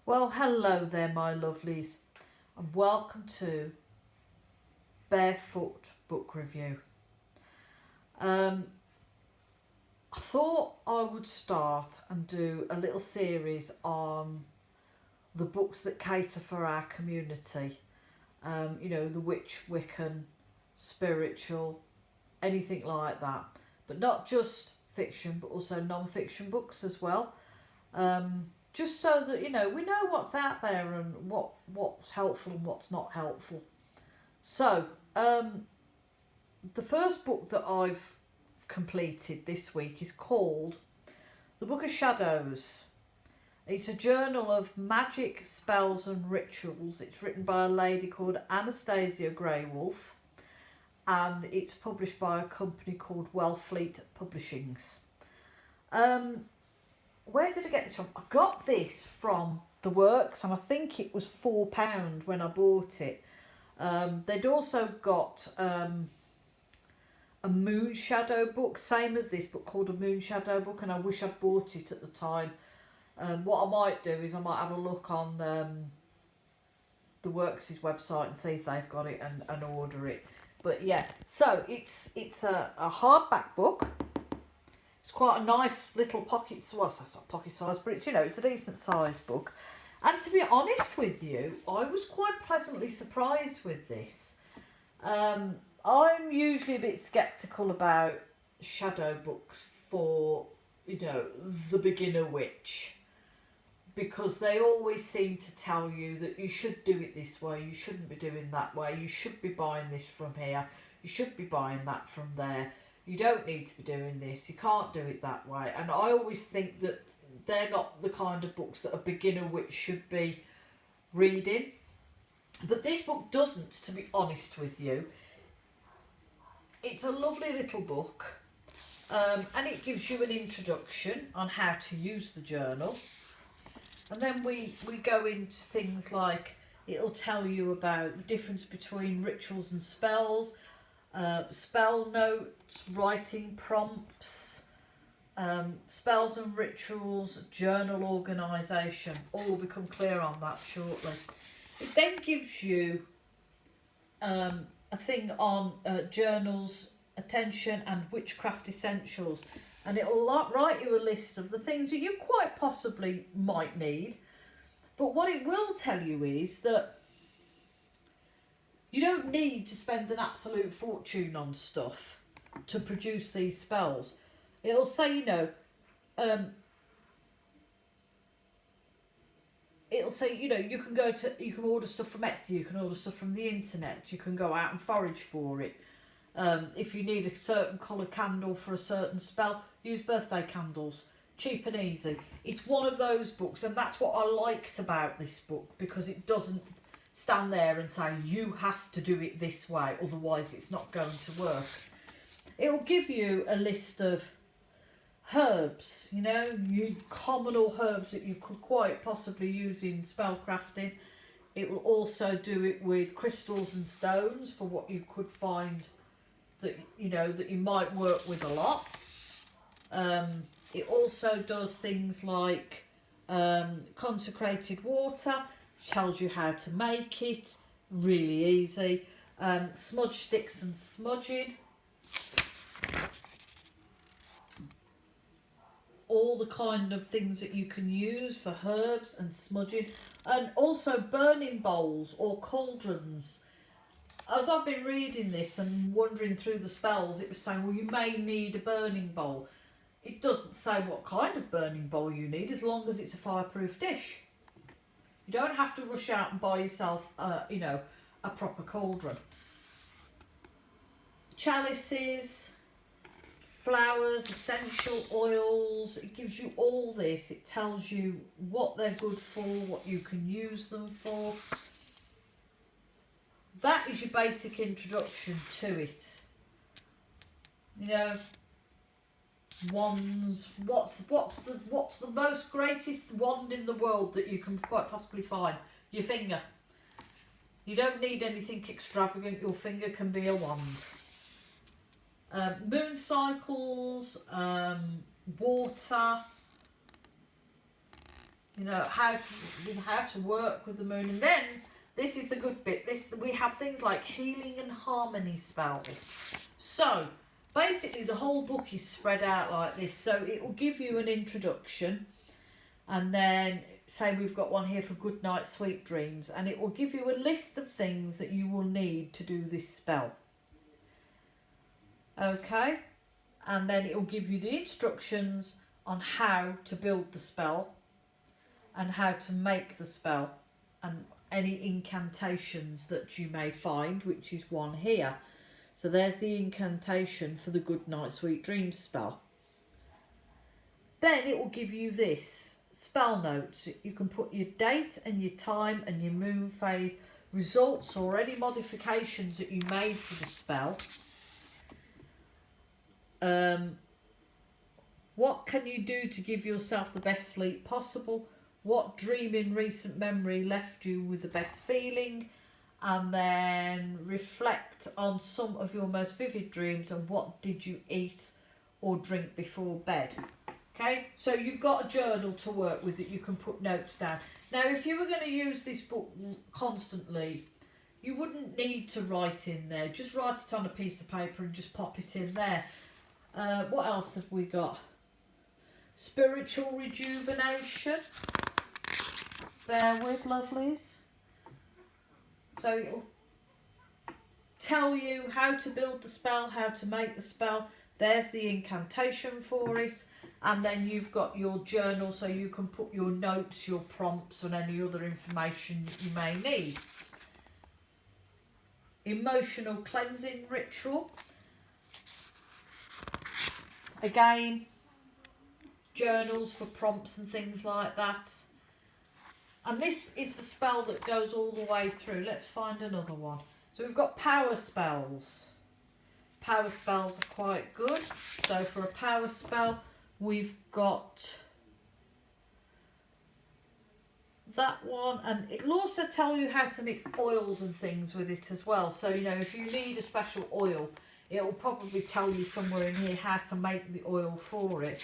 Well, hello there, my lovelies, and welcome to Barefoot Book Review. I thought I would start and do a little series on the books that cater for our community. The witch, Wiccan, spiritual, anything like that. But not just fiction, but also non-fiction books as well. Just so that we know what's out there and what's helpful and what's not helpful. So the first book that I've completed this week is called The Book of Shadows. It's a journal of magic, spells and rituals. It's written by a lady called Anastasia Greywolf, and it's published by a company called Wellfleet Publishings. Where did I get this from? I got this from the Works, and I think it was £4 when I bought it. They'd also got a Moon Shadow book, same as this, but called a Moon Shadow book, and I wish I'd bought it at the time. What I might do is I might have a look on the Works' website and see if they've got it and order it. But yeah, so it's a hardback book. It's quite a nice little pocket, well, that's not pocket size, but it's a decent size book. And to be honest with you, I was quite pleasantly surprised with this. I'm usually a bit sceptical about shadow books for, the beginner witch, because they always seem to tell you that you should do it this way, you shouldn't be doing that way, you should be buying this from here, you should be buying that from there. You don't need to be doing this, you can't do it that way. And I always think that they're not the kind of books that a beginner witch should be reading. But this book doesn't, to be honest with you. It's a lovely little book, and it gives you an introduction on how to use the journal. And then we go into things like, it'll tell you about the difference between rituals and spells, spell notes, writing prompts, spells and rituals, journal organisation. All will become clear on that shortly. It then gives you a thing on journals, attention and witchcraft essentials. And it'll write you a list of the things that you quite possibly might need. But what it will tell you is that you don't need to spend an absolute fortune on stuff to produce these spells. It'll say, it'll say, you can order stuff from Etsy, you can order stuff from the internet, you can go out and forage for it. If you need a certain colour candle for a certain spell, use birthday candles. Cheap and easy. It's one of those books, and that's what I liked about this book, because it doesn't stand there and say you have to do it this way, otherwise it's not going to work. It will give you a list of herbs, you communal herbs that you could quite possibly use in spellcrafting. It will also do it with crystals and stones for what you could find that you might work with a lot. It also does things like consecrated water, which tells you how to make it, really easy. Smudge sticks and smudging. All the kind of things that you can use for herbs and smudging. And also burning bowls or cauldrons. As I've been reading this and wandering through the spells, it was saying, well, you may need a burning bowl. It doesn't say what kind of burning bowl you need, as long as it's a fireproof dish. You don't have to rush out and buy yourself, a proper cauldron. Chalices, flowers, essential oils. It gives you all this. It tells you what they're good for, what you can use them for. That is your basic introduction to it. Wands. What's the most greatest wand in the world that you can quite possibly find? Your finger. You don't need anything extravagant. Your finger can be a wand. Moon cycles, water, you know, how to work with the moon. And then this is the good bit. We have things like healing and harmony spells. So basically the whole book is spread out like this. So it will give you an introduction, and then say we've got one here for good night, sweet dreams, and it will give you a list of things that you will need to do this spell. Okay, and then it will give you the instructions on how to build the spell and how to make the spell, and any incantations that you may find, which is one here. So there's the incantation for the good night sweet dreams spell. Then it will give you this spell notes. You can put your date and your time and your moon phase, results or any modifications that you made for the spell. What can you do to give yourself the best sleep possible? What dream in recent memory left you with the best feeling? And then reflect on some of your most vivid dreams, and what did you eat or drink before bed? Okay, so you've got a journal to work with that you can put notes down. Now, if you were going to use this book constantly, you wouldn't need to write in there. Just write it on a piece of paper and just pop it in there. What else have we got? Spiritual rejuvenation. Bear with, lovelies. So it'll tell you how to build the spell, how to make the spell. There's the incantation for it. And then you've got your journal, so you can put your notes, your prompts, and any other information you may need. Emotional cleansing ritual. Again, journals for prompts and things like that. And this is the spell that goes all the way through. Let's find another one. So we've got power spells. Power spells are quite good. So for a power spell, we've got that one, and it'll also tell you how to mix oils and things with it as well. So, you know, if you need a special oil, it will probably tell you somewhere in here how to make the oil for it.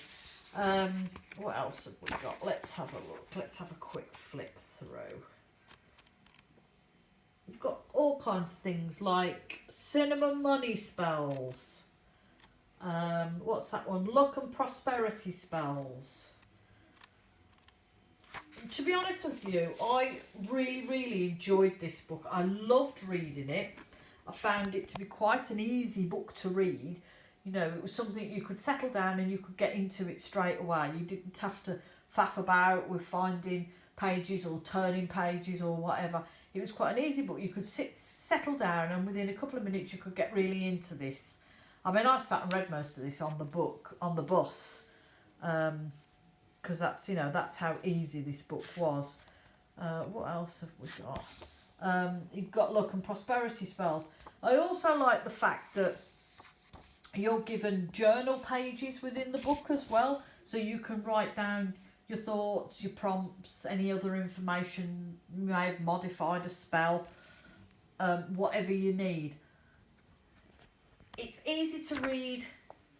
What else have we got? Let's have a look. Let's have a quick flick through. We've got all kinds of things like cinnamon money spells. What's that one? Luck and prosperity spells. To be honest with you, I really enjoyed this book. I loved reading it. I found it to be quite an easy book to read. You know, it was something you could settle down and you could get into it straight away. You didn't have to faff about with finding pages or turning pages or whatever. It was quite an easy book. You could settle down, and within a couple of minutes you could get really into this. I mean, I sat and read most of this on the bus, because that's, you know, that's how easy this book was. What else have we got? You've got luck and prosperity spells. I also like the fact that you're given journal pages within the book as well, so you can write down your thoughts, your prompts, any other information. You may have modified a spell, whatever you need. It's easy to read,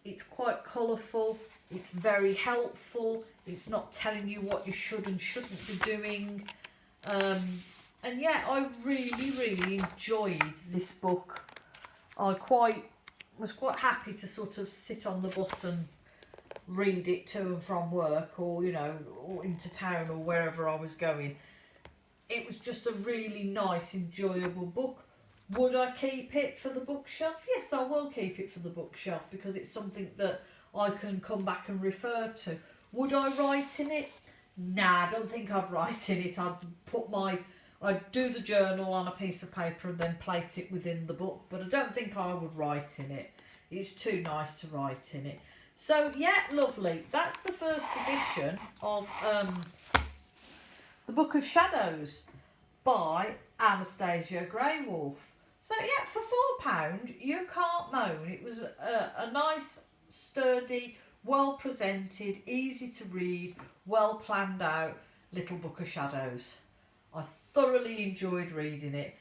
it's quite colourful, it's very helpful, it's not telling you what you should and shouldn't be doing. And yeah, I really enjoyed this book. I was quite happy to sort of sit on the bus and read it to and from work, or, you know, or into town or wherever I was going. It was just a really nice, enjoyable book. Would I keep it for the bookshelf? Yes, I will keep it for the bookshelf, because it's something that I can come back and refer to. Would I write in it? Nah, I don't think I'd write in it. I'd do the journal on a piece of paper and then place it within the book, but I don't think I would write in it. It's too nice to write in it. So yeah, lovely. That's the first edition of the Book of Shadows by Anastasia Greywolf. So yeah, for £4, you can't moan. It was a nice, sturdy, well presented, easy to read, well planned out little Book of Shadows. I thoroughly enjoyed reading it.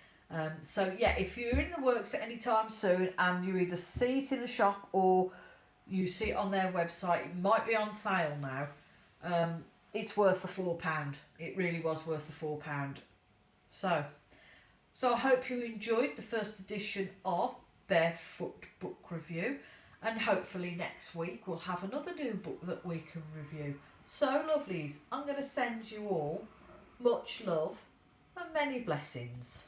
So yeah, if you're in the works at any time soon and you either see it in the shop or you see it on their website, it might be on sale now. it's worth the £4. It really was worth the £4. So I hope you enjoyed the first edition of Barefoot Book Review, and hopefully next week we'll have another new book that we can review. So lovelies, I'm going to send you all much love and many blessings.